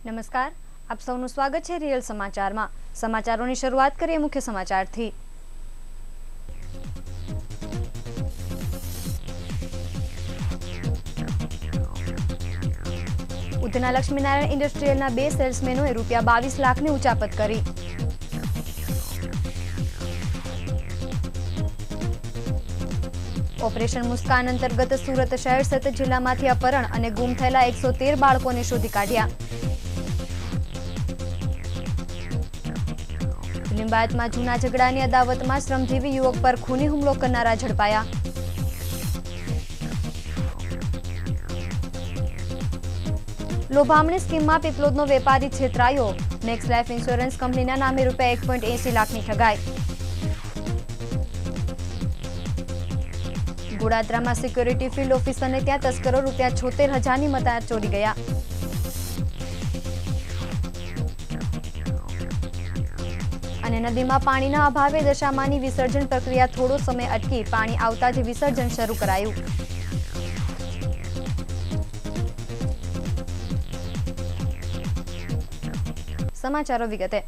નમસ્કાર, આપ સૌનું સ્વાગત છે રિયલ સમાચારમાં। સમાચારોની શરૂઆત કરીએ મુખ્ય સમાચારથી। ઉધના લક્ષ્મીનારાયણ ઇન્ડસ્ટ્રીયલના 2 સેલ્સમેનોએ ₹22 લાખની ઉચાપત કરી। ઓપરેશન મુસ્કાન અંતર્ગત સુરત શહેર સહિત જિલ્લામાંથી અપહરણ અને ગુમ થયેલા 113 બાળકોને શોધી કાઢ્યા। લિંબાયતમાં જૂના ઝઘડાની અદાવતમાં શ્રમજીવી યુવક પર ખૂની હુમલો કરનારા ઝડપાયા। લોભામણી સ્કીમમાં પીપલોદનો વેપારી છેતરાયો। નેક્સ્ટ લાઈફ ઇન્સ્યોરન્સ કંપનીના નામે ₹1.80 લાખની ઠગાઈ। ગોડાદરામાં સિક્યોરિટી ફિલ્ડ ઓફિસરને ત્યાં તસ્કરો ₹76,000ની મતા ચોરી ગયા। અને નદીમાં પાણીના અભાવે દશામાની વિસર્જન પ્રક્રિયા થોડો સમય અટકી પાણી આવતા જ વિસર્જન શરૂ કરાયું। સમાચારો વિગતે।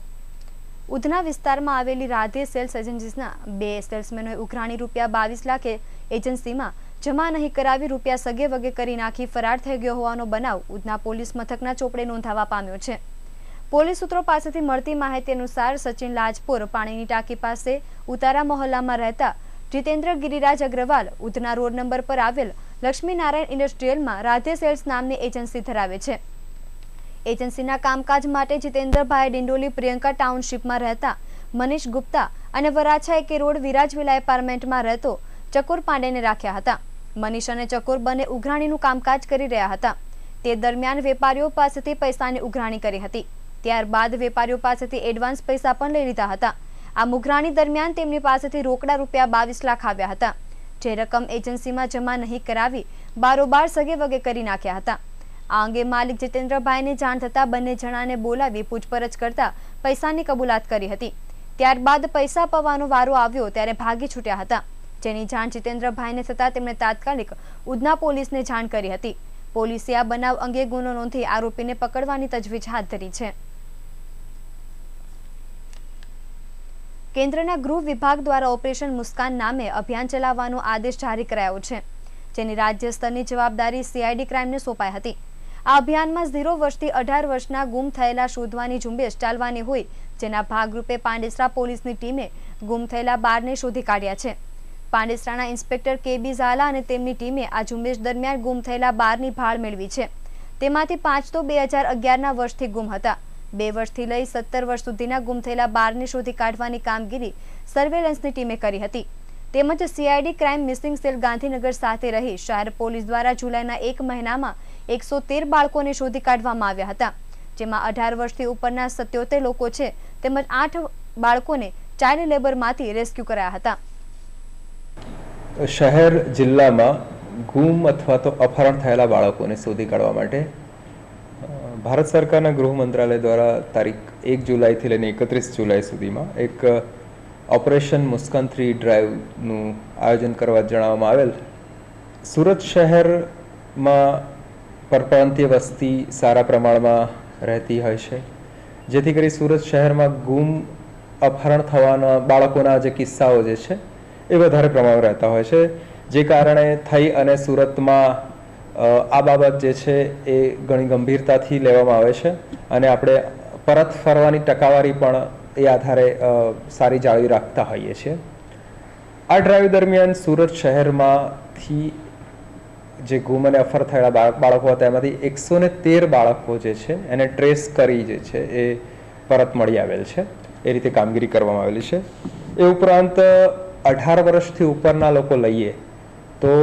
ઉધના વિસ્તારમાં આવેલી રાધે સેલ્સ એજન્સીના 2 સેલ્સમેનોએ ઉઘરાણી ₹22 લાખે એજન્સીમાં જમા નહીં કરાવી રૂપિયા સગે વગે કરી નાખી ફરાર થઈ ગયો હોવાનો બનાવ ઉધના પોલીસ મથકના ચોપડે નોંધાવા પામ્યો છે। પોલીસ સૂત્રો પાસેથી મળતી માહિતી અનુસાર સચિન લાજપુર પાણીની ટાંકી પાસે ઉતારા મહોલ્લામાં રહેતા જીતેન્દ્ર ગિરિરાજ અગ્રવાલ ઉધના રોડ નંબર પર આવેલ લક્ષ્મીનારાયણ ઇન્ડસ્ટ્રીયલમાં રાધે સેલ્સ નામની એજન્સી ધરાવે છે। એજન્સીના કામકાજ માટે જીતેન્દ્રભાઈ ડિંડોલી પ્રિયંકા ટાઉનશીપમાં રહેતા મનીષ ગુપ્તા અને વરાછા એકે રોડ વિરાજવિલા એપાર્ટમેન્ટમાં રહેતો ચકોર પાંડેને રાખ્યા હતા। મનીષ અને ચકોર બંને ઉઘરાણીનું કામકાજ કરી રહ્યા હતા। તે દરમિયાન વેપારીઓ પાસેથી પૈસાની ઉઘરાણી કરી હતી। ત્યારબાદ વેપારીઓ પાસેથી એડવાન્સ પૈસા પણ લઈ લીધા હતા। આ ઉઘરાણી દરમિયાન તેમની પાસેથી રોકડા ₹22 લાખ આવ્યા હતા, જે રકમ એજન્સીમાં જમા નહીં કરાવી બારોબાર સગે વગે કરી નાખ્યા હતા। આ અંગે માલિક જીતેન્દ્રભાઈને જાણ થતા બંને જણાને બોલાવી પૂછપરછ કરતા પૈસાની કબૂલાત કરી હતી। ત્યારબાદ પૈસા અપાવવાનો વારો આવ્યો ત્યારે ભાગી છૂટ્યા હતા, જેની જાણ જીતેન્દ્રભાઈને થતા તેમણે તાત્કાલિક ઉધના પોલીસને જાણ કરી હતી। પોલીસે આ બનાવ અંગે ગુનો નોંધી આરોપીને પકડવાની તજવીજ હાથ ધરી છે। કેન્દ્રના ગૃહ વિભાગ દ્વારા ઓપરેશન મુસ્કાન નામે અભિયાન ચલાવવાનો આદેશ જારી કરાયો છે, જેની રાજ્ય સ્તરની જવાબદારી CID ક્રાઇમને સોંપાઈ હતી। આ અભિયાનમાં 0 વર્ષથી 18 વર્ષના ગુમ થયેલા શોધવાની ઝુંબેશ ચાલવાની હોય, જેના ભાગરૂપે પાંડેસરા પોલીસની ટીમે ગુમ થયેલા 12ને શોધી કાઢ્યા છે। પાંડેસરાના ઇન્સ્પેક્ટર KB ઝાલા અને તેમની ટીમે આ ઝુંબેશ દરમિયાન ગુમ થયેલા 12ની ભાળ મેળવી છે। તેમાંથી 5 તો 2011ના વર્ષથી ગુમ હતા। 2 વર્ષથી લઈ 17 વર્ષ સુધીના ગુમ થયેલા 12ને શોધી કાઢવાની કામગીરી સર્વેલન્સની ટીમે કરી હતી। તેમજ CID crime missing cell Gandhinagar સાથે રહી શહેર પોલીસ દ્વારા જુલાઈના 1 મહિનામાં 113 બાળકોને શોધી કાઢવામાં આવ્યા હતા, જેમાં 18 વર્ષથી ઉપરના 77 લોકો છે, તેમજ 8 બાળકોને ચાઇલ્ડ લેબરમાંથી રેસ્ક્યુ કરાયા હતા। શહેર જિલ્લામાં ગુમ અથવા તો અપહરણ થયેલા બાળકોને શોધી કાઢવા માટે ભારત સરકારના ગૃહ મંત્રાલય દ્વારા તારીખ 1 જુલાઈથી લઈને 31 જુલાઈ સુધીમાં એક ઓપરેશન મુસ્કાન 3 ડ્રાઈવનું આયોજન કરવા જણાવવામાં આવેલ। સુરત શહેરમાં પરપ્રાંતીય વસ્તી સારા પ્રમાણમાં રહેતી હોય છે, જેથી કરી સુરત શહેરમાં ગુમ અપહરણ થવાના બાળકોના જે કિસ્સાઓ જે છે એ વધારે પ્રમાણમાં રહેતા હોય છે, જે કારણે થઈ અને સુરતમાં આ બાબત જે છે એ ઘણી ગંભીરતાથી લેવામાં આવે છે અને આપણે પરત ફરવાની ટકાવારી પણ એ આધારે સારી જાળવી રાખતા હોઈએ છીએ। આ ડ્રાઈવ દરમિયાન સુરત શહેરમાંથી જે ગુમ અને અપહરણ થયેલા બાળકો હતા એમાંથી 113 બાળકો જે છે એને ટ્રેસ કરી જે છે એ પરત મળી આવેલ છે। એ રીતે કામગીરી કરવામાં આવેલી છે। એ ઉપરાંત 18 વર્ષથી ઉપરના લોકો લઈએ તો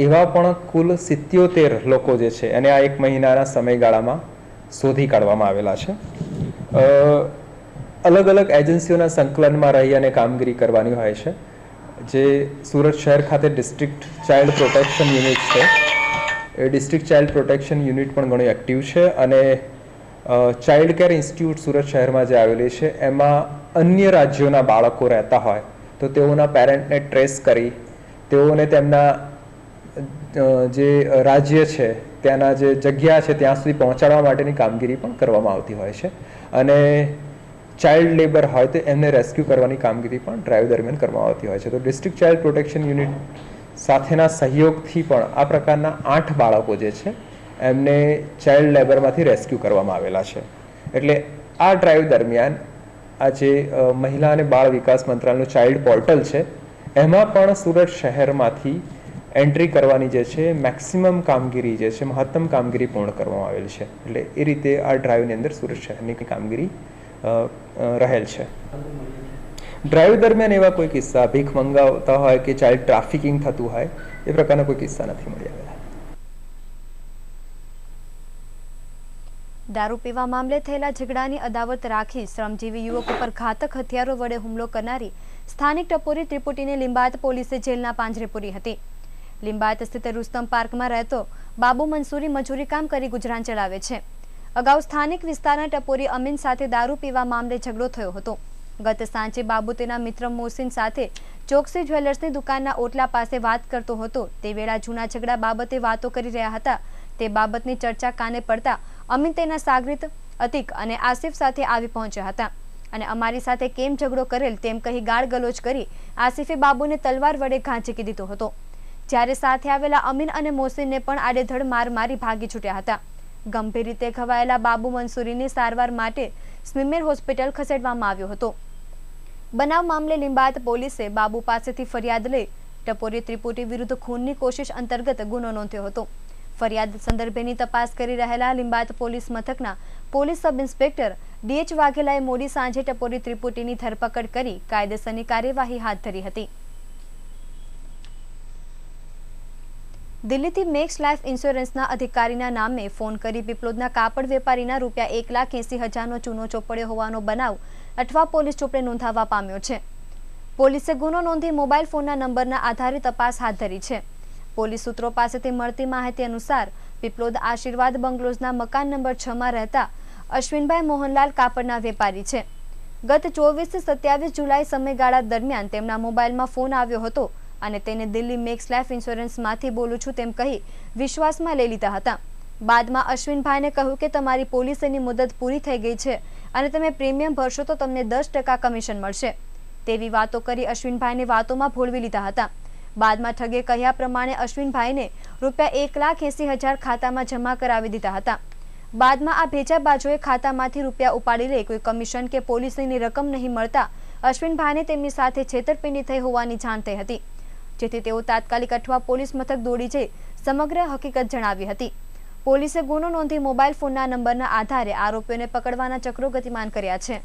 એવા પણ કુલ 77 લોકો જે છે એને આ 1 મહિનાના સમયગાળામાં શોધી કાઢવામાં આવેલા છે। અલગ અલગ એજન્સીઓના સંકલનમાં રહી અને કામગીરી કરવાની હોય છે। જે સુરત શહેર ખાતે ડિસ્ટ્રિક્ટ ચાઇલ્ડ પ્રોટેક્શન યુનિટ છે, એ ડિસ્ટ્રિક્ટ ચાઇલ્ડ પ્રોટેક્શન યુનિટ પણ ઘણું એક્ટિવ છે અને ચાઇલ્ડ કેર ઇન્સ્ટિટ્યૂટ સુરત શહેરમાં જે આવેલી છે એમાં અન્ય રાજ્યોના બાળકો રહેતા હોય તો તેઓના પેરેન્ટને ટ્રેસ કરી તેઓને તેમના જે રાજ્ય છે ત્યાંના જે જગ્યા છે ત્યાં સુધી પહોંચાડવા માટેની કામગીરી પણ કરવામાં આવતી હોય છે. અને ચાઇલ્ડ લેબર હોય તો એમને રેસ્ક્યુ કરવાની કામગીરી પણ ડ્રાઈવ દરમિયાન કરવામાં આવતી હોય છે. તો ડિસ્ટ્રિક્ટ ચાઇલ્ડ પ્રોટેક્શન યુનિટ સાથેના સહયોગથી પણ આ પ્રકારના 8 બાળકો જે છે એમને ચાઇલ્ડ લેબરમાંથી રેસ્ક્યુ કરવામાં આવેલા છે. એટલે આ ડ્રાઈવ દરમિયાન આ જે મહિલા અને બાળ વિકાસ મંત્રાલયનું ચાઇલ્ડ પોર્ટલ છે એમાં પણ સુરત શહેરમાંથી એન્ટ્રી કરવાની જે છે મેક્સિમમ કામગીરી જે છે મહત્તમ કામગીરી પૂર્ણ કરવામાં આવેલ છે. એટલે એ રીતે આ ડ્રાઈવની અંદર સુરત શહેરની કામગીરી રહેલ છે. ડ્રાઈવ દરમિયાન એવા કોઈ કિસ્સા ભીખ મંગાવતા હોય કે ચાઇલ્ડ ટ્રાફિકિંગ થતું હોય એ પ્રકારના કોઈ કિસ્સા નથી મળી આવેલા. દારૂ પીવા મામલે થયેલા ઝઘડાની અદાવત રાખી શ્રમજીવી યુવક ઉપર ઘાતક હથિયારો વડે હુમલો કરનારી સ્થાનિક ટપોરી ત્રિપુટીને લીંબાયત પોલીસે જેલના પાંજરે પૂરી હતી. લીંબાયત સ્થિત રુસ્તમ પાર્કમાં રહેતો બાબુ મંસૂરી મજૂરી કામ કરી ગુજરાન ચલાવે છે. અગાઉ સ્થાનિક વિસ્તારના ટપોરી અમીન સાથે દારૂ પીવા મામલે ઝઘડો થયો હતો. ગત સાંજે બાબુ તેના મિત્ર મોહસિન સાથે ચોકસી જ્વેલર્સની દુકાનના ઓટલા પાસે વાત કરતો હતો. તે વેળા જૂના ઝઘડા બાબતે વાતો કરી રહ્યા હતા. તે બાબતની ચર્ચા કાને પડતા અમીન તેના સાગરીત અતિક અને આસિફ સાથે આવી પહોંચ્યા હતા અને અમારી સાથે કેમ ઝઘડો કરેલ તેમ કહી ગાળ ગલોચ કરી આસિફે બાબુને તલવાર વડે ઘા ઝીકી દીધો હતો. જ્યારે સાથે આવેલા અમીન અને મોહસિનને પણ આડેધડ માર મારી ભાગી છૂટ્યા હતા. ગંભીર રીતે ઘવાયેલા બાબુ મંસૂરીને સારવાર માટે સ્મિમેર હોસ્પિટલ ખસેડવામાં આવ્યો હતો. બનાવ મામલે લીંબાયત પોલીસે બાબુ પાસેથી ફરિયાદ લઈ ટપોરી ત્રિપુટી વિરુદ્ધ ખૂનની કોશિશ અંતર્ગત ગુનો નોંધ્યો હતો. ફરિયાદ સંદર્ભેની તપાસ કરી રહેલા લીંબાયત પોલીસ મથકના પોલીસ સબ ઇન્સ્પેક્ટર ડીએચ વાઘેલાએ મોડી સાંજે ટપોરી ત્રિપુટીની ધરપકડ કરી કાયદેસરની કાર્યવાહી હાથ ધરી હતી. દિલ્હીથી મેક્સ લાઈફ ઇન્સ્યોરન્સના અધિકારીના નામે ફોન કરી પીપલોદના કાપડ વેપારીના ₹1,80,000નો ચૂનો ચોપડ્યો હોવાનો બનાવ અઠવા પોલીસ ચોપડે નોંધાવા પામ્યો છે. પોલીસે ગુનો નોંધી મોબાઈલ ફોનના નંબરના આધારે તપાસ હાથ ધરી છે. પોલીસ સૂત્રો પાસેથી મળતી માહિતી અનુસાર પીપલોદ આશીર્વાદ બંગલોઝના મકાન નંબર 6માં રહેતા અશ્વિનભાઈ મોહનલાલ કાપડના વેપારી છે. ગત 24-27 જુલાઈ સમયગાળા દરમિયાન તેમના મોબાઈલમાં ફોન આવ્યો હતો અને તેને દિલ્હી મેક્સ લાઈફ ઇન્સ્યોરન્સમાંથી બોલું છું તેમ કહી વિશ્વાસમાં લઈ લીધા હતા. બાદમાં અશ્વિનભાઈને કહ્યું કે તમારી પોલિસીની મુદત પૂરી થઈ ગઈ છે અને તમે પ્રીમિયમ ભરશો તો તમને 10% કમિશન મળશે તેવી વાતો કરી અશ્વિનભાઈને વાતોમાં ભોળવી લીધા હતા. બાદમાં ઠગે કહ્યા પ્રમાણે અશ્વિનભાઈને ₹1,80,000 ખાતામાં જમા કરાવી દીધા હતા. બાદમાં આ ભેજા બાજુએ ખાતામાંથી રૂપિયા ઉપાડી લઈ કોઈ કમિશન કે પોલિસીની રકમ નહીં મળતા અશ્વિનભાઈને તેમની સાથે છેતરપિંડી થઈ હોવાની જાણ થઈ હતી. જેથી તેઓ તાત્કાલિક અઠવા પોલીસ મથક દોડી જઈ સમગ્ર હકીકત જણાવી હતી. પોલીસે ગુનો નોંધી મોબાઈલ ફોનના નંબરના આધારે આરોપીઓને પકડવાના ચક્રો ગતિમાન કર્યા છે.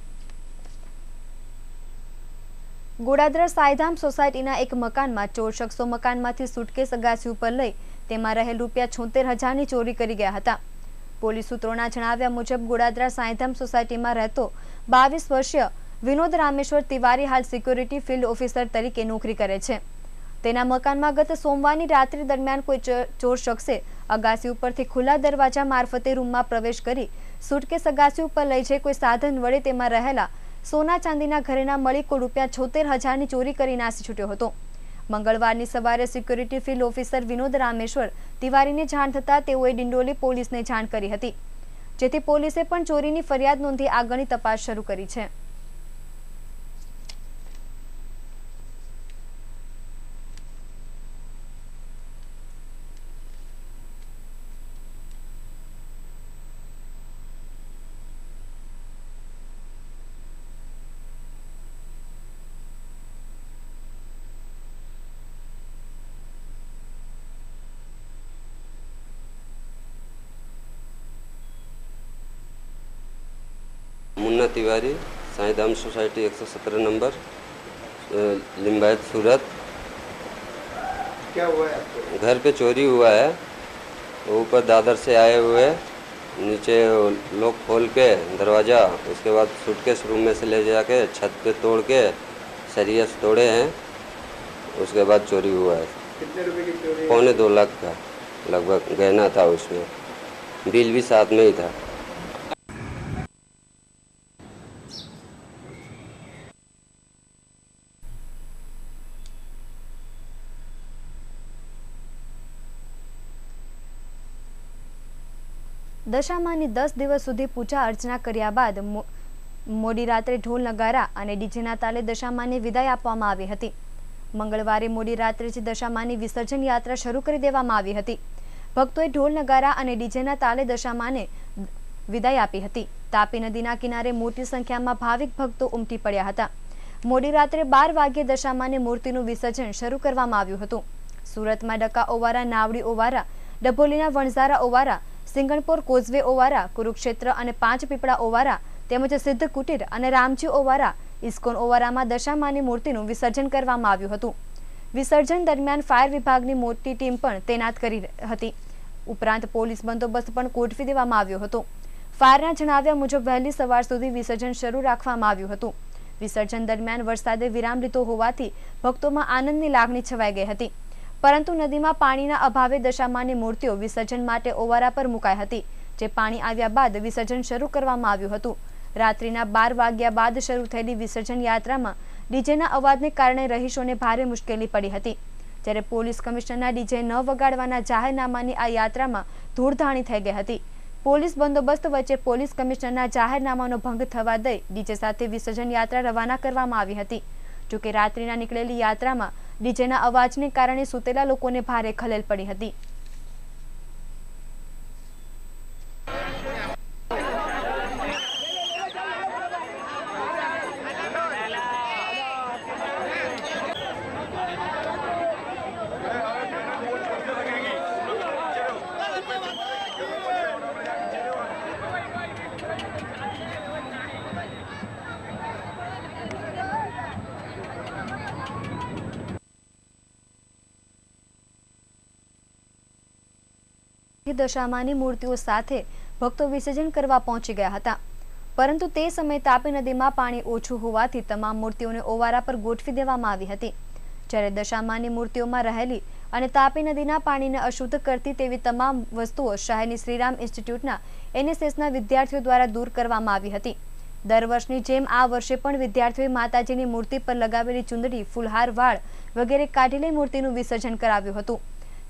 ગોડાદરા સાઈધામ સોસાયટીના એક મકાનમાં ચોર શખ્સો મકાનમાંથી સુટકેસ અગાસી ઉપર લઈ તેમાં રહેલ ₹76,000ની ચોરી કરી ગયા હતા. પોલીસ સૂત્રોના જણાવ્યા મુજબ ગોડાદરા સાઈધામ સોસાયટીમાં રહેતો 22 વર્ષીય વિનોદ રામેશ્વર તિવારી હાલ સિક્યોરિટી ફિલ્ડ ઓફિસર તરીકે નોકરી કરે છે. તેના મકાનમાં ગત સોમવારની રાત્રિ દરમિયાન કોઈ ચોર શખ્સે અગાસી ઉપરથી ખુલ્લા દરવાજા મારફતે રૂમમાં પ્રવેશ કરી સુટકેસ અગાસી ઉપર લઈ જઈ કોઈ સાધન વડે તેમાં રહેલા સોના ચાંદીના ઘરેણા મળી કુલ ₹76,000ની ચોરી કરી નાસી છૂટ્યો હતો. મંગળવારની સવારે security field officer Vinod Rameshwar તિવારીને જાણ થતાં તેઓએ ડિંડોલી પોલીસને જાણ કરી હતી. જેથી પોલીસે પણ ચોરીની ફરિયાદ નોંધી આગળની તપાસ શરૂ કરી છે. मुन्ना तिवारी, साईधाम सोसाइटी 117 नंबर, लिंबायत सूरत। क्या हुआ है आपको? घर पे चोरी हुआ है, ऊपर दादर से आए हुए, नीचे लॉक खोल के दरवाज़ा, उसके बाद सूटकेस रूम में से ले जाके छत पे तोड़ के सरिया से तोड़े हैं, उसके बाद चोरी हुआ है। कितने रुपए की चोरी? 2.25 लाख का लगभग गहना था, उसमें बिल भी साथ में ही था। દશામાની 10 દિવસ સુધી પૂજા અર્ચના કર્યા બાદ મોડી રાત્રે ઢોલ નગારા અને ડીજેના તાલે દશામાને વિદાય આપવામાં આવી હતી. મંગળવારે મોડી રાત્રેથી દશામાની વિસર્જન યાત્રા શરૂ કરી દેવામાં આવી હતી. ભક્તોએ ઢોલ નગારા અને ડીજેના તાલે દશામાને વિદાય આપી હતી. તાપી નદીના કિનારે મોટી સંખ્યામાં ભાવિક ભક્તો ઉમટી પડ્યા હતા. મોડી રાત્રે 12 વાગ્યે દશામાની મૂર્તિનું વિસર્જન શરૂ કરવામાં આવ્યું હતું. સુરતમાં ડકા ઓવારા, નાવડી ઓવારા, ડભોલીના વણઝારા ઓવારા, સિંગણપોર કોઝવે ઓવારા, કુરુક્ષેત્ર અને પાંચ પીપળા ઓવારા તેમજ સિદ્ધ કુટીર અને રામજી ઓવારા, ઇસ્કોન ઓવારામાં દશામાની મૂર્તિનું વિસર્જન કરવામાં આવ્યું હતું. વિસર્જન દરમિયાન ફાયર વિભાગની મોટી ટીમ પણ તૈનાત કરી હતી. ઉપરાંત પોલીસ બંદોબસ્ત પણ ગોઠવી દેવામાં આવ્યો હતો. ફાયરના જણાવ્યા મુજબ વહેલી સવાર સુધી વિસર્જન શરૂ રાખવામાં આવ્યું હતું. વિસર્જન દરમિયાન વરસાદે વિરામ લીધો હોવાથી ભક્તોમાં આનંદની લાગણી છવાઈ ગઈ હતી. પરંતુ નદીમાં પાણીના અભાવે દશામાની મૂર્તિઓ વિસર્જન માટે ઓવારા પર મુકાઈ હતી, જે પાણી આવ્યા બાદ વિસર્જન શરૂ કરવામાં આવ્યું હતું. રાત્રિના 12 વાગ્યા બાદ શરૂ થયેલી વિસર્જન યાત્રામાં ડીજેના અવાજને કારણે રહીશોને ભારે મુશ્કેલી પડી હતી. જ્યારે પોલીસ કમિશનરના ડીજે ન વગાડવાના જાહેરનામાની આ યાત્રામાં ધૂળધાણી થઈ ગઈ હતી. પોલીસ બંદોબસ્ત વચ્ચે પોલીસ કમિશનરના જાહેરનામાનો ભંગ થવા દઈ ડીજે સાથે વિસર્જન યાત્રા રવાના કરવામાં આવી હતી. જોકે રાત્રિના નીકળેલી યાત્રામાં ડીજેના અવાજને કારણે સૂતેલા લોકોને ભારે ખલેલ પડી હતી. દશામાની મૂર્તિઓ સાથે ભક્તો વિસર્જન કરવા પહોંચી ગયા હતા. પરંતુ તે સમયે તાપી નદીમાં પાણી ઓછું હોવાથી તમામ મૂર્તિઓને ઓવારા પર ગોઠવી દેવામાં આવી હતી. જ્યારે દશામાની મૂર્તિઓમાં રહેલી અને તાપી નદીના પાણીને અશુદ્ધ કરતી તેવી તમામ વસ્તુઓ શહેરની શ્રીરામ ઇન્સ્ટિટ્યૂટના NSSના વિદ્યાર્થીઓ દ્વારા દૂર કરવામાં આવી હતી. દર વર્ષની જેમ આ વર્ષે પણ વિદ્યાર્થીઓએ માતાજીની મૂર્તિ પર લગાવેલી ચુંદડી, ફૂલહાર, વાળ વગેરે કાઢેલી મૂર્તિનું વિસર્જન કરાવ્યું હતું.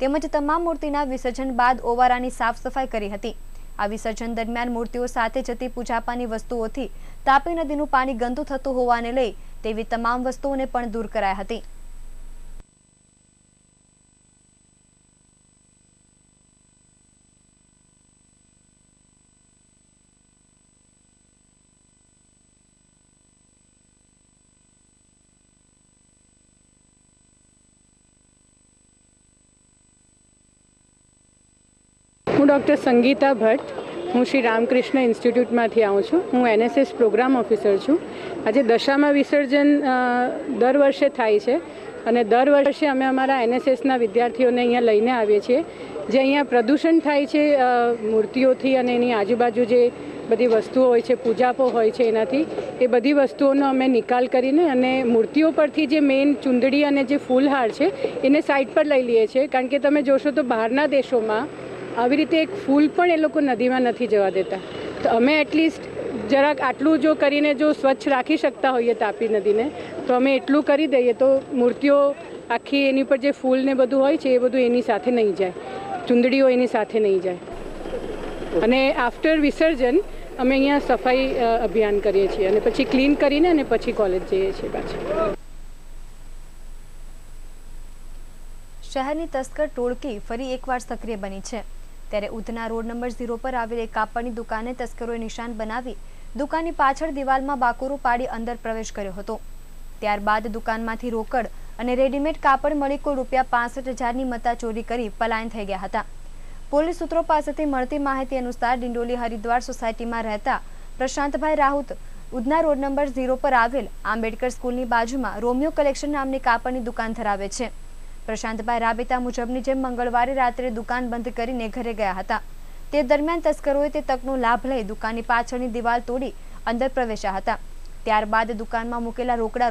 તેમજ તમામ મૂર્તિના વિસર્જન બાદ ઓવારાની સાફ સફાઈ કરી હતી. આ વિસર્જન દરમિયાન મૂર્તિઓ સાથે જતી પૂજાપાની વસ્તુઓથી તાપી નદીનું પાણી ગંદુ થતું હોવાને લઈ તેવી તમામ વસ્તુઓને પણ દૂર કરાઈ હતી. હું ડૉક્ટર સંગીતા ભટ્ટ, હું શ્રી રામકૃષ્ણ ઇન્સ્ટિટ્યૂટમાંથી આવું છું. હું NSS પ્રોગ્રામ ઓફિસર છું. આજે દશામા વિસર્જન દર વર્ષે થાય છે અને દર વર્ષે અમે અમારા NSSના વિદ્યાર્થીઓને અહીંયા લઈને આવીએ છીએ. જે અહીંયા પ્રદૂષણ થાય છે મૂર્તિઓથી અને એની આજુબાજુ જે બધી વસ્તુઓ હોય છે, પૂજાપો હોય છે, એનાથી એ બધી વસ્તુઓનો અમે નિકાલ કરીને અને મૂર્તિઓ પરથી જે મેઇન ચુંદડી અને જે ફૂલહાર છે એને સાઈડ પર લઈ લઈએ છીએ. કારણ કે તમે જોશો તો બહારના દેશોમાં આવી રીતે એક ફૂલ પણ એ લોકો નદીમાં નથી જવા દેતા. તો અમે એટલીસ્ટ જરાક આટલું જો કરીને જો સ્વચ્છ રાખી શકતા હોઈએ તાપી નદીને, તો અમે એટલું કરી દઈએ તો મૂર્તિઓ આખી એની પર જે ફૂલ ને બધું હોય છે એ બધું એની સાથે નહીં જાય, ચુંદડીઓ એની સાથે નહીં જાય. અને આફ્ટર વિસર્જન અમે અહીંયા સફાઈ અભિયાન કરીએ છીએ અને પછી ક્લીન કરીને અને પછી કોલેજ જઈએ છીએ પાછા. શહેરની તસ્કર ટોળકી ફરી એકવાર સક્રિય બની છે. ત્યારે ઉધના રોડ નંબર 0 પર આવેલ એક કાપડની દુકાને તસ્કરોએ નિશાન બનાવી દુકાનની પાછળ દિવાલમાં બાકુરો પાડી અંદર પ્રવેશ કર્યો હતો. ત્યારબાદ દુકાનમાંથી રોકડ અને રેડીમેડ કાપડ મળી કુલ ₹65,000ની મત્તા ચોરી કરી પલાયન થઈ ગયા હતા. પોલીસ સૂત્રો પાસેથી મળતી માહિતી અનુસાર ડિંડોલી હરિદ્વાર સોસાયટીમાં રહેતા પ્રશાંતભાઈ રાહુત ઉધના રોડ નંબર 0 પર આવેલ આંબેડકર સ્કૂલની બાજુમાં રોમિયો કલેક્શન નામની કાપડની દુકાન ધરાવે છે. પ્રશાંતભાઈ રાબેતા મુજબની જેમ મંગળવારે રાત્રે દુકાન બંધ કરીને ઘરે ગયા હતા. તે દરમિયાન તસ્કરોએ તે તકનો લાભ લઈ દુકાનની પાછળની દિવાલ તોડી અંદર પ્રવેશ્યા હતા. ત્યારબાદ દુકાનમાં મૂકેલા રોકડા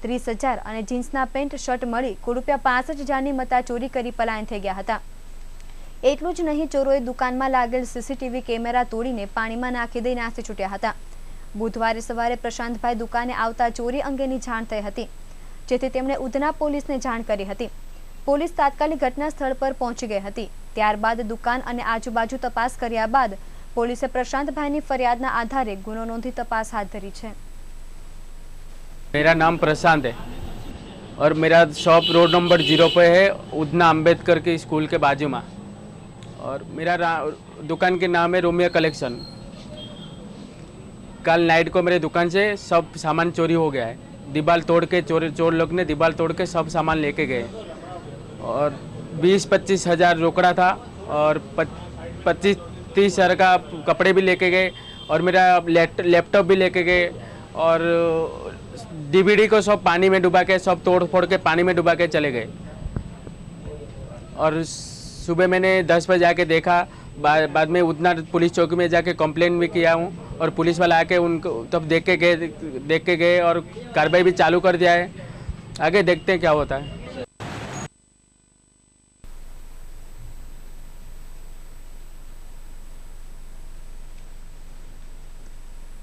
₹30,000 અને જીન્સના પેન્ટ શર્ટ મળી કુલ ₹65,000ની મત્તા ચોરી કરી પલાયન થઈ ગયા હતા. એટલું જ નહીં, ચોરોએ દુકાનમાં લાગેલ CCTV કેમેરા તોડીને પાણીમાં નાખી દઈ નાસી છૂટ્યા હતા. બુધવારે સવારે પ્રશાંતભાઈ દુકાને આવતા ચોરી અંગેની જાણ થઈ હતી, જેથી તેમણે ઉધના પોલીસને જાણ કરી હતી. પોલીસ તાત્કાલિક ઘટના સ્થળ પર પહોંચી ગઈ હતી. ત્યારબાદ દુકાન અને આજુબાજુ તપાસ કર્યા બાદ પોલીસે પ્રશાંતભાઈની ફરિયાદના આધારે ગુનો નોંધી તપાસ હાથ ધરી છે। मेरा नाम प्रशांत है और मेरा शॉप रोड नंबर 0 पे है, उधना अम्बेडकर के स्कूल के बाजू में। और मेरा दुकान के नाम है रोमिया कलेक्शन। कल नाइट को मेरे दुकान से सब सामान चोरी हो गया है। दीवार तोड़ के चोर लोग ने दीवार तोड़ के सब सामान लेके गए और 20-25 हज़ार रोकड़ा था और 25-30 हज़ार का कपड़े भी लेके गए और मेरा लैपटॉप भी लेके गए और डीवीडी को सब पानी में डुबा के सब तोड़ फोड़ के पानी में डुबा के चले गए। और सुबह मैंने 10 बजे जाके देखा, बाद में उतना पुलिस चौकी में जाके कंप्लेंट भी किया हूँ और पुलिस वाला आके उनको तब देख के गए और कार्रवाई भी चालू कर दिया है। आगे देखते हैं क्या होता है।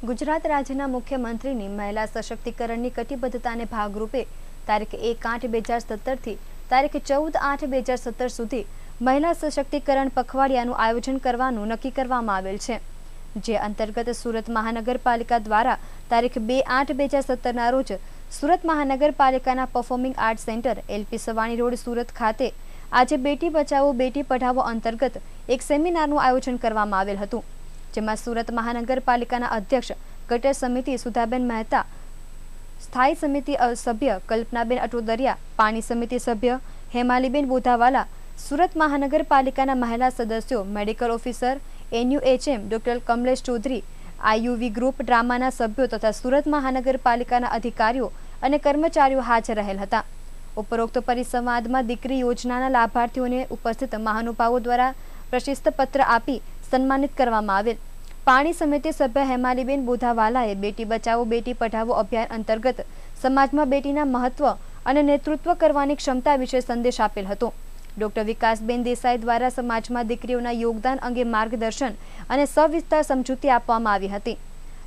ગુજરાત રાજ્યના મુખ્યમંત્રીની મહિલા સશક્તિકરણની કટિબદ્ધતાને ભાગરૂપે તારીખ 1/8/2017 થી તારીખ 14/8/2017 સુધી મહિલા સશક્તિકરણ પખવાડિયાનું આયોજન કરવાનું નક્કી કરવામાં આવેલ છે, જે અંતર્ગત સુરત મહાનગરપાલિકા દ્વારા તારીખ 2/8/2017ના રોજ સુરત મહાનગરપાલિકાના performing art centre LP Savani road Surat ખાતે આજે બેટી બચાવો બેટી પઢાવો અંતર્ગત એક સેમિનારનું આયોજન કરવામાં આવેલ હતું, જેમાં સુરત મહાનગરપાલિકાના અધ્યક્ષ ગટર સમિતિ સુધાબેન મહેતા, સ્થાયી સમિતિ સભ્ય કલ્પનાબેન અટોદરિયા, પાણી સમિતિ સભ્ય હેમાલીબેન બોધાવાલા, સુરત મહાનગરપાલિકાના મહિલા સદસ્યો, medical officer NUHM doctor Kamlesh Chaudhary, IUV group ડ્રામાના સભ્યો તથા સુરત મહાનગરપાલિકાના અધિકારીઓ અને કર્મચારીઓ હાજર રહેલ હતા। ઉપરોક્ત પરિસંવાદમાં દીકરી યોજનાના લાભાર્થીઓને ઉપસ્થિત મહાનુભાવો દ્વારા પ્રશસ્તિ પત્ર આપી સન્માનિત કરવામાં આવેલ। પાણી સમિતિ સભ્ય હેમાલીબેન બોધાવાલાએ બેટી બચાવો બેટી પઢાવો અભિયાન અંતર્ગત સમાજમાં બેટીના મહત્વ અને નેતૃત્વ કરવાની ક્ષમતા વિશે સંદેશ આપેલ હતો। ડોક્ટર વિકાસબેન દેસાઈ દ્વારા સમાજમાં દીકરીઓના યોગદાન અંગે માર્ગદર્શન અને સવિસ્તાર સમજૂતી આપવામાં આવી હતી।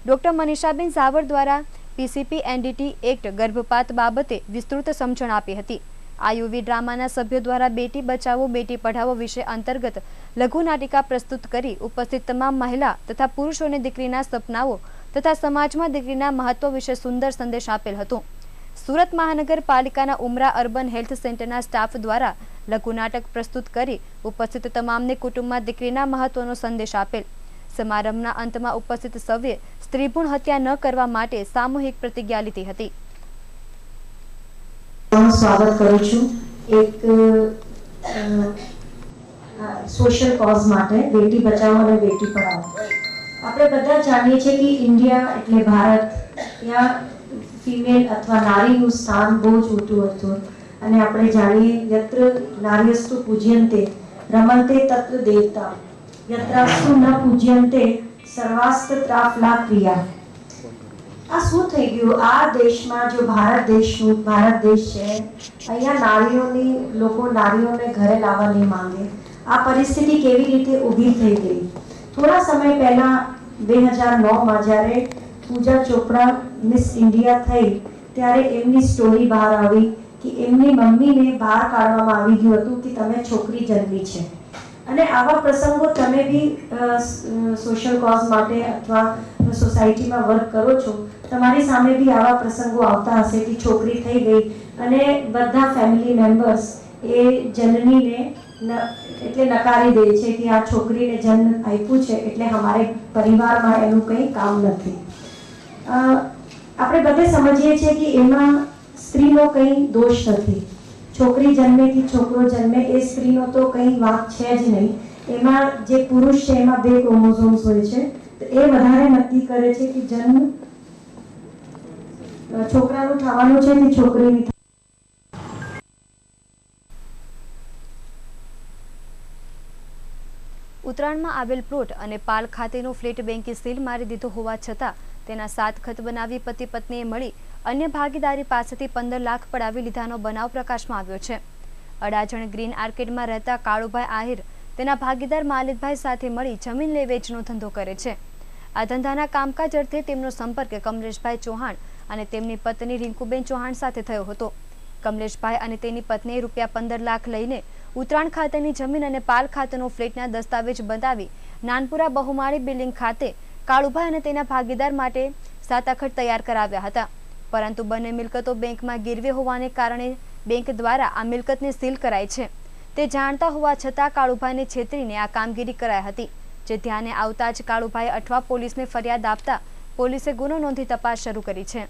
ડોક્ટર મનીષાબેન ઝાવર દ્વારા PCP NDT એક્ટ ગર્ભપાત બાબતે વિસ્તૃત સમજણ આપી હતી। IUV ડ્રામાના સભ્યો દ્વારા બેટી બચાવો બેટી પઢાવો વિષય અંતર્ગત લઘુ નાટિકા પ્રસ્તુત કરી ઉપસ્થિત તમામ મહિલા તથા પુરુષોને દીકરીના સપનાઓ તથા સમાજમાં દીકરીના મહત્વ વિશે સુંદર સંદેશ આપેલ હતો। સુરત મહાનગરપાલિકાના ઉમરા અર્બન હેલ્થ સેન્ટરના સ્ટાફ દ્વારા લઘુ નાટક પ્રસ્તુત કરી ઉપસ્થિત તમામને કુટુંબમાં દીકરીના મહત્વનો સંદેશ આપેલ। સમારંભના અંતમાં ઉપસ્થિત સૌએ સ્ત્રીભૂણ હત્યા ન કરવા માટે સામૂહિક પ્રતિજ્ઞા લીધી હતી। स्वागत करूँ छू एक सोशल कॉज माटे बेटी बचाओ और बेटी पढ़ाओ। આપણે બધા જાણીએ છીએ કે ઇન્ડિયા એટલે ભારત, ત્યાં ફિમેલ અથવા નારીનું સ્થાન બહુ જ ઊંચું હતું અને આપણે જાણીએ યત્ર નાર્યસ્તુ પૂજ્યન્તે રમન્તે તત્ર દેવતા યત્રાસ્તુ ન પૂજ્યન્તે સર્વાસ્ત્ર ત્રાફલા ક્રિયા। આ શું થઈ ગયું આ દેશમાં, જો ભારત દેશ છે, અહીંયા નારીઓને ઘરે લાવવા નહીં માંગે। આ પરિસ્થિતિ કેવી રીતે ઊભી થઈ ગઈ? થોડા સમય પહેલા 2009માં જ્યારે પૂજા ચોપડા મિસ ઇન્ડિયા થઈ ત્યારે એમની સ્ટોરી બહાર આવી કે એમની મમ્મીને બહાર કાઢવામાં આવી ગયું હતું કે તમે છોકરી જન્મી છે। અને આવા પ્રસંગો તમે બી સોશિયલ કોઝ માટે અથવા સોસાયટીમાં વર્ક કરો છો, તમારી સામે બી આવા પ્રસંગો આવતા હશે કે છોકરી થઈ ગઈ અને બધા ફેમિલી મેમ્બર્સ એ જનનીને એટલે નકારી દે છે કે આ છોકરીને જન્મ આપ્યું છે એટલે અમારે પરિવારમાં એનું કંઈ કામ નથી। આપણે બધે સમજીએ છીએ કે એમાં સ્ત્રીનો કંઈ દોષ નથી। છોકરી જન્મે કે છોકરો જન્મે એ સ્ત્રીનો તો કંઈ વાત છે જ નહીં। એમાં જે પુરુષ છે એમાં 2 ક્રોમોઝોમ્સ હોય છે, તો એ વધારે નક્કી કરે છે કે જન્મ છોકરાનું થવાનું છે કે છોકરીની। ઉત્તરાયણમાં આવેલ પ્લોટ અને પાલ ખાતેનો ફ્લેટ બેંકે સીલ મારી દીધો હોવા છતાં તેના 7 ખત બનાવી પતિ પત્નીએ મળી અન્ય ભાગીદારી પાસેથી 15 લાખ પડાવી લીધાનો બનાવ પ્રકાશમાં આવ્યો છે। અડાજણ ગ્રીન આર્કેડમાં રહેતા કાળુભાઈ આહિર તેના ભાગીદાર માલિકભાઈ સાથે મળી જમીન લે વેચનો ધંધો કરે છે। આ ધંધાના કામકાજ અર્થે તેમનો સંપર્ક કમલેશભાઈ ચૌહાણ અને તેમની પત્ની રિંકુબેન ચૌહાણ સાથે થયો હતો। કમલેશભાઈ અને તેની પત્નીએ રૂપિયા 15 લાખ લઈને ઉત્તરાયણ ખાતેની જમીન અને પાલ ખાતેનો ફ્લેટના દસ્તાવેજ બનાવી નાનપુરા બહુમાળી બિલ્ડિંગ ખાતે કાળુભાઈ અને તેના ભાગીદાર માટે સાતાખટ તૈયાર કરાવ્યા હતા, પરંતુ બંને મિલકતો બેંકમાં ગીરવે હોવાને કારણે બેંક દ્વારા આ મિલકતને સીલ કરાઈ છે. તે જાણતા હોવા છતાં કાળુભાઈને છેતરીને આ કામગીરી કરાઈ હતી, જે ધ્યાને આવતા જ કાળુભાઈ અઠવા પોલીસને ફરિયાદ આપતા પોલીસે ગુનો નોંધી તપાસ શરૂ કરી છે.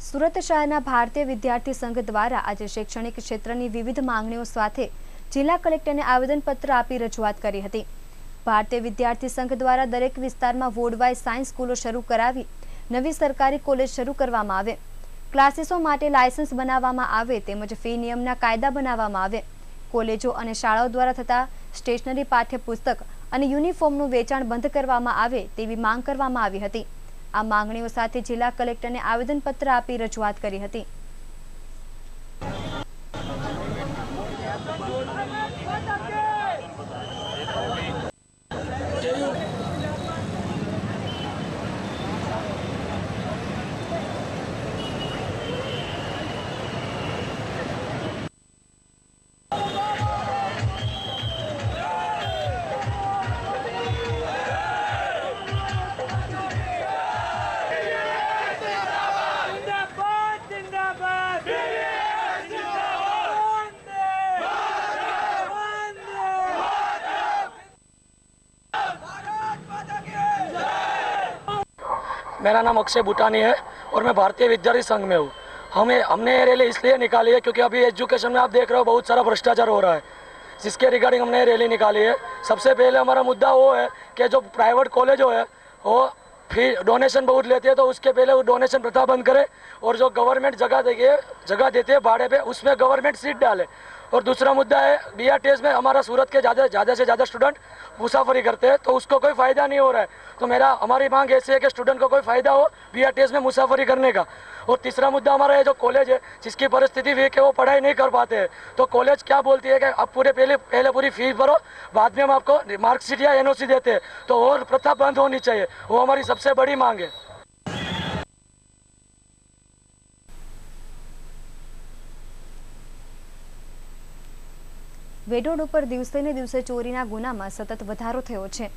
સુરત શહેરના ભારતીય વિદ્યાર્થી સંઘ દ્વારા આજે શૈક્ષણિક ક્ષેત્રની વિવિધ માંગણીઓ સાથે જિલ્લા કલેક્ટરને આવેદનપત્ર આપી રજૂઆત કરી હતી. ભારતીય વિદ્યાર્થી સંઘ દ્વારા દરેક વિસ્તારમાં વોર્ડ વાઇઝ સાયન્સ સ્કૂલો શરૂ કરાવી નવી સરકારી કોલેજ શરૂ કરવામાં આવે, ક્લાસીસો માટે લાયસન્સ બનાવવામાં આવે તેમજ ફી નિયમના કાયદા બનાવવામાં આવે, કોલેજો અને શાળાઓ દ્વારા થતા સ્ટેશનરી પાઠ્યપુસ્તક અને યુનિફોર્મનું વેચાણ બંધ કરવામાં આવે તેવી માંગ કરવામાં આવી હતી. આ માંગણીઓ સાથે જિલ્લા કલેક્ટરને આવેદનપત્ર આપી રજૂઆત કરી હતી. मेरा नाम अक्षय भूटानी है और मैं भारतीय विद्यार्थी संघ में हूँ. हमने ये रैली इसलिए निकाली है क्योंकि अभी एजुकेशन में आप देख रहे हो बहुत सारा भ्रष्टाचार हो रहा है, जिसके रिगार्डिंग हमने रैली निकाली है. सबसे पहले हमारा मुद्दा वो है कि जो प्राइवेट कॉलेजों है वो फी डोनेशन बहुत लेते हैं, तो उसके पहले वो डोनेशन प्रथा बंद करे और जो गवर्नमेंट जगह देती है भाड़े पे उसमें गवर्नमेंट सीट डाले. और दूसरा मुद्दा है BRTS में हमारा सूरत के ज़्यादा से ज़्यादा स्टूडेंट मुसाफरी करते हैं, तो उसको कोई फ़ायदा नहीं हो रहा है. तो हमारी मांग ऐसी है कि स्टूडेंट को कोई फ़ायदा हो BRTS में मुसाफरी करने का. और तीसरा मुद्दा हमारा ये जो कॉलेज है जिसकी परिस्थिति वीक है वो पढ़ाई नहीं कर पाते हैं, तो कॉलेज क्या बोलती है कि आप पहले पूरी फीस भरो, बाद में हम आपको मार्कशीट या NOC देते हैं, तो और प्रथा बंद होनी चाहिए. वो हमारी सबसे बड़ी मांग है. વેડોડ ઉપર દિવસે ને દિવસે ચોરીના ગુનામાં સતત વધારો થયો છે.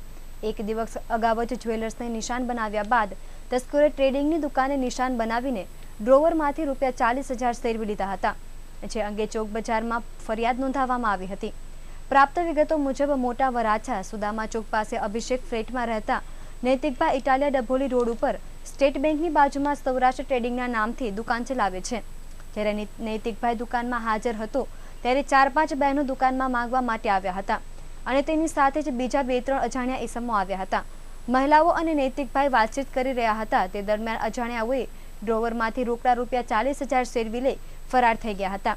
એક દિવસ અગાઉ જ જ્વેલર્સને નિશાન બનાવ્યા બાદ તસ્કરોએ ટ્રેડિંગની દુકાને નિશાન બનાવીને ડ્રોવરમાંથી રૂપિયા 40,000 સેરવી લીધા હતા, જે અંગે ચોક બજારમાં ફરિયાદ નોંધાવવામાં આવી હતી. પ્રાપ્ત વિગતો મુજબ મોટા વરાછા સુદામા ચોક પાસે અભિષેક ફ્લેટમાં રહેતા નૈતિકભાઈ ઇટાલિયા ડભોલી રોડ ઉપર સ્ટેટ બેંકની બાજુમાં સૌરાષ્ટ્ર ટ્રેડિંગના નામથી દુકાન ચલાવે છે. જ્યારે નૈતિકભાઈ દુકાનમાં હાજર હતો ત્યારે 4-5 બહેનો દુકાનમાં માંગવા માટે આવ્યા હતા અને તેની સાથે જ બીજા 2-3 અજાણ્યા ઈસમો આવ્યા હતા. મહિલાઓ અને નૈતિકભાઈ વાતચીત કરી રહ્યા હતા તે દરમિયાન અજાણ્યાઓએ ડ્રોવરમાંથી રોકડા રૂપિયા 40,000 સેરવી લઈ ફરાર થઈ ગયા હતા.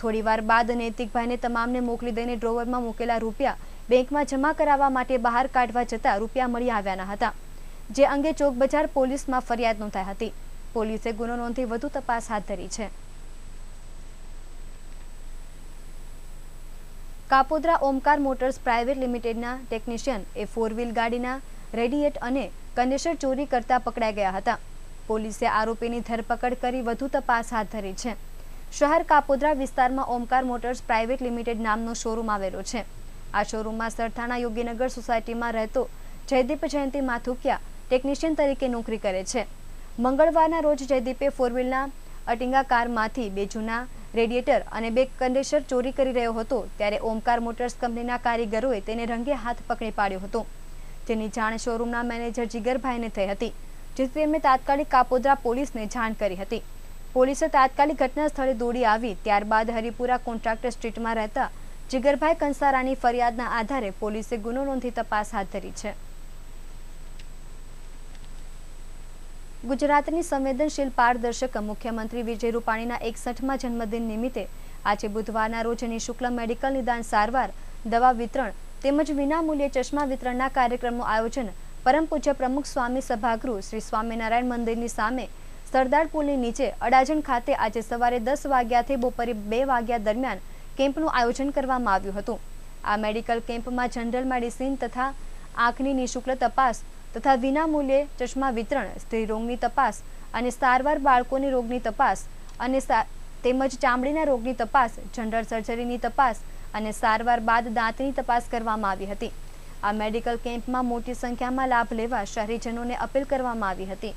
થોડીવાર બાદ નૈતિકભાઈને તમામને મોકલી દઈને ડ્રોવરમાં મૂકેલા રૂપિયા બેંકમાં જમા કરાવવા માટે બહાર કાઢવા જતા રૂપિયા મળી આવ્યા હતા, જે અંગે ચોક બજાર પોલીસમાં ફરિયાદ નોંધાઈ હતી. પોલીસે ગુનો નોંધી વધુ તપાસ હાથ ધરી છે. કાપોદ્રા ઓમકાર મોટર્સ પ્રાઇવેટ લિમિટેડના ટેકનિશિયન એ 4 વ્હીલ ગાડીના રેડિએટ અને કન્ડેન્સર ચોરી કરતા પકડાઈ ગયા હતા. પોલીસે આરોપીની ધરપકડ કરી વધુ તપાસ હાથ ધરી છે. શહેર કાપોદ્રા વિસ્તારમાં ઓમકાર મોટર્સ પ્રાઇવેટ લિમિટેડ નામનો શોરૂમ આવેલો છે. આ શોરૂમમાં સરથાણા યોગીનગર સોસાયટીમાં રહેતો જયદીપ જયંતિ માથુકિયા ટેકનિશિયન તરીકે નોકરી કરે છે. મંગળવારના રોજ જયદીપે 4 વ્હીલના અટિંગા કારમાંથી 2 જૂના રેડિએટર અને 2 કન્ડેન્સર ચોરી કરી રહ્યો હતો, ત્યારે ઓમકાર મોટર્સ કંપનીના કારીગરોએ તેને રંગે હાથ પકડી પાડ્યો હતો, જેની જાણ શોરૂમના મેનેજર જીગરભાઈને થઈ હતી, જેથી તેમણે તાત્કાલિક કાપોદ્રા પોલીસને જાણ કરી હતી. પોલીસે તાત્કાલિક ઘટના સ્થળે દોડી આવી. ત્યારબાદ હરિપુરા કોન્ટ્રાક્ટર સ્ટ્રીટમાં રહેતા જીગરભાઈ કંસારાની ફરિયાદના આધારે પોલીસે ગુનો નોંધી તપાસ હાથ ધરી છે. ગુજરાતની સંવેદનશીલ પારદર્શક મુખ્યમંત્રી વિજય રૂપાણીના 61મા જન્મદિન નિમિત્તે આજે બુધવારના રોજ નિઃશુલ્ક મેડિકલ નિદાન સારવાર, દવા વિતરણ તેમજ વિનામૂલ્યે ચશ્મા વિતરણના કાર્યક્રમનું આયોજન પરમ પૂજ્ય પ્રમુખ સ્વામી સભાગૃહ શ્રી સ્વામિનારાયણ મંદિરની સામે સરદાર પુલની નીચે અડાજણ ખાતે આજે સવારે 10 વાગ્યાથી બપોરે 2 વાગ્યા દરમિયાન કેમ્પનું આયોજન કરવામાં આવ્યું હતું. આ મેડિકલ કેમ્પમાં જનરલ મેડિસિન તથા આંખની નિઃશુલ્ક તપાસ, તથા વિનામૂલ્યે ચશ્મા વિતરણ, સ્ત્રી રોગની તપાસ અને સારવાર, બાળકોની રોગની તપાસ અને તેમજ ચામડીના રોગની તપાસ, જનરલ સર્જરીની તપાસ અને સારવાર બાદ દાંતની તપાસ કરવામાં આવી હતી. આ મેડિકલ કેમ્પમાં મોટી સંખ્યામાં લાભ લેવા શહેરીજનોને અપીલ કરવામાં આવી હતી.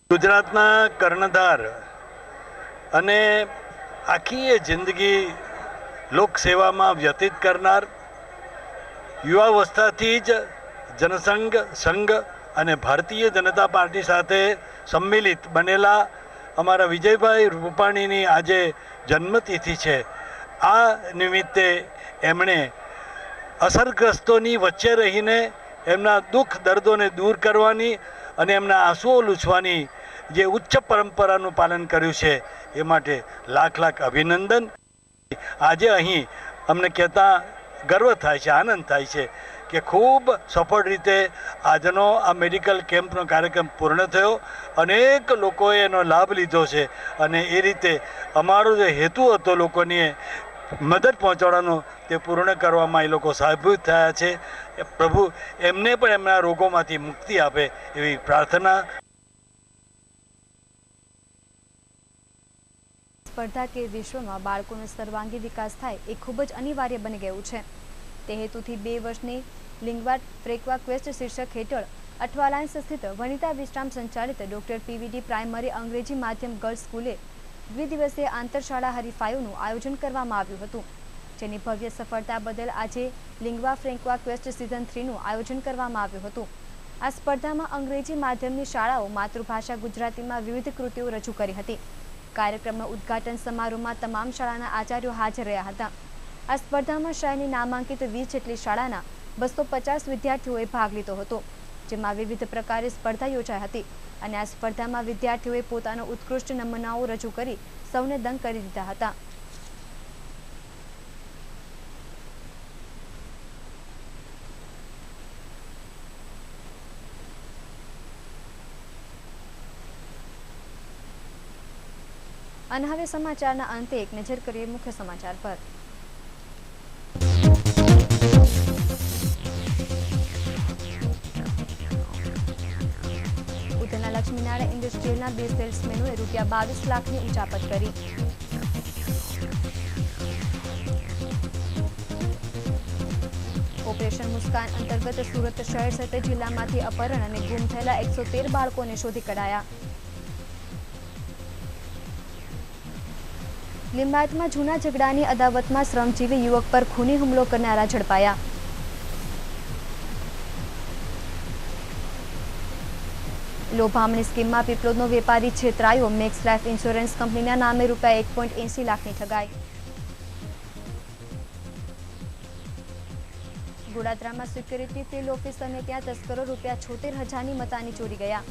ગુજરાતના કર્ણધાર અને આખી એ જિંદગી લોકસેવામાં વ્યતીત કરનાર, યુવાવસ્થાથી જ જનસંઘ, સંઘ અને ભારતીય જનતા પાર્ટી સાથે સંમિલિત બનેલા અમારા વિજયભાઈ રૂપાણીની આજે જન્મતિથિ છે. આ નિમિત્તે એમણે અસરગ્રસ્તોની વચ્ચે રહીને એમના દુઃખ દર્દોને દૂર કરવાની અને એમના આંસુઓ લૂછવાની જે ઉચ્ચ પરંપરાનું પાલન કર્યું છે એ માટે લાખ લાખ અભિનંદન. આજે અહીં અમને કહેતા ગર્વ થાય છે, આનંદ થાય છે કે ખૂબ સફળ રીતે આજનો આ મેડિકલ કેમ્પનો કાર્યક્રમ પૂર્ણ થયો. અનેક લોકોએ એનો લાભ લીધો છે અને એ રીતે અમારો જે હેતુ હતો લોકોની મદદ પહોંચાડવાનો તે પૂર્ણ કરવામાં એ લોકો સાબિત થયા છે. પ્રભુ એમને પણ એમના રોગોમાંથી મુક્તિ આપે એવી પ્રાર્થના. સ્પર્ધાકીય વિશ્વમાં બાળકોનો સર્વાંગી વિકાસ થાય એ ખૂબ જ અનિવાર્ય બની ગયું છે. તે હેતુથી 2 વર્ષની લિંગ્વા ફ્રેન્કવા ક્વેસ્ટ શીર્ષક હેઠળ અઠવા લાઇન્સ સ્થિત વનિતા વિશ્રામ સંચાલિત ડોક્ટર પીવીડી પ્રાઇમરી અંગ્રેજી માધ્યમ ગર્લ્સ સ્કૂલે દ્વિદિવસીય આંતરશાળા હરીફાઈઓનું આયોજન કરવામાં આવ્યું હતું, જેની ભવ્ય સફળતા બદલ આજે લિંગ્વા ફ્રેન્કવા ક્વેસ્ટ સિઝન 3નું આયોજન કરવામાં આવ્યું હતું. આ સ્પર્ધામાં અંગ્રેજી માધ્યમની શાળાઓ માતૃભાષા ગુજરાતીમાં વિવિધ કૃતિઓ રજૂ કરી હતી. કાર્યક્રમના ઉદ્ઘાટન સમારોહમાં તમામ શાળાના આચાર્યો હાજર રહ્યા હતા. આ સ્પર્ધામાં શહેરની નામાંકિત 20 જેટલી શાળાના 250 વિદ્યાર્થીઓએ ભાગ લીધો હતો, જેમાં વિવિધ પ્રકારે સ્પર્ધા યોજાઈ હતી અને આ સ્પર્ધામાં વિદ્યાર્થીઓએ પોતાના ઉત્કૃષ્ટ નમૂનાઓ રજૂ કરી સૌને દંગ કરી દીધા હતા. અને હવે સમાચારના અંતે એક નજર કરીએ મુખ્ય સમાચાર પર. ઉધના લક્ષ્મીનારાયણ ઇન્ડસ્ટ્રીયલના 2 સેલ્સમેનોએ ₹22 લાખની ઉચાપત કરી. ઓપરેશન મુસ્કાન અંતર્ગત સુરત શહેર સહિત જિલ્લામાંથી અપહરણ અને ગુમ થયેલા 113 બાળકોને શોધી કઢાયા. લિંબાયતમાં જૂના ઝઘડાની અદાવતમાં શ્રમજીવી યુવક પર ખૂની હુમલો કરનારા ઝડપાયા. લોભામણી સ્કીમમાં પીપલોદનો વેપારી છેતરાયો. મેક્સ લાઈફ ઇન્સ્યોરન્સ કંપનીના નામે ₹1.80 લાખની ઠગાઈ. ગોડાદરામાં સિક્યુરિટી ફિલ્ડ ઓફિસરને ત્યાં તસ્કરો ₹76,000ની મતાની ચોરી ગયા.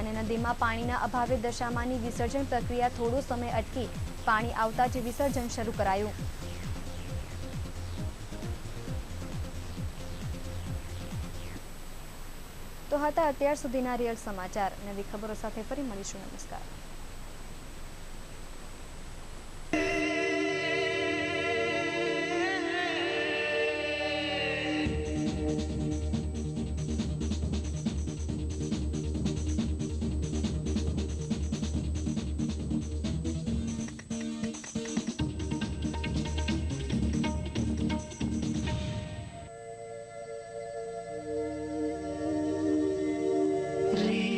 અને નદીમાં પાણીના અભાવે દશામાની વિસર્જન પ્રક્રિયા થોડો સમય અટકી પાણી આવતા જ વિસર્જન શરૂ કરાયું. તો હતા અત્યાર સુધીના રિયલ સમાચાર. નવી ખબરો સાથે ફરી મળીશું. નમસ્કાર. रे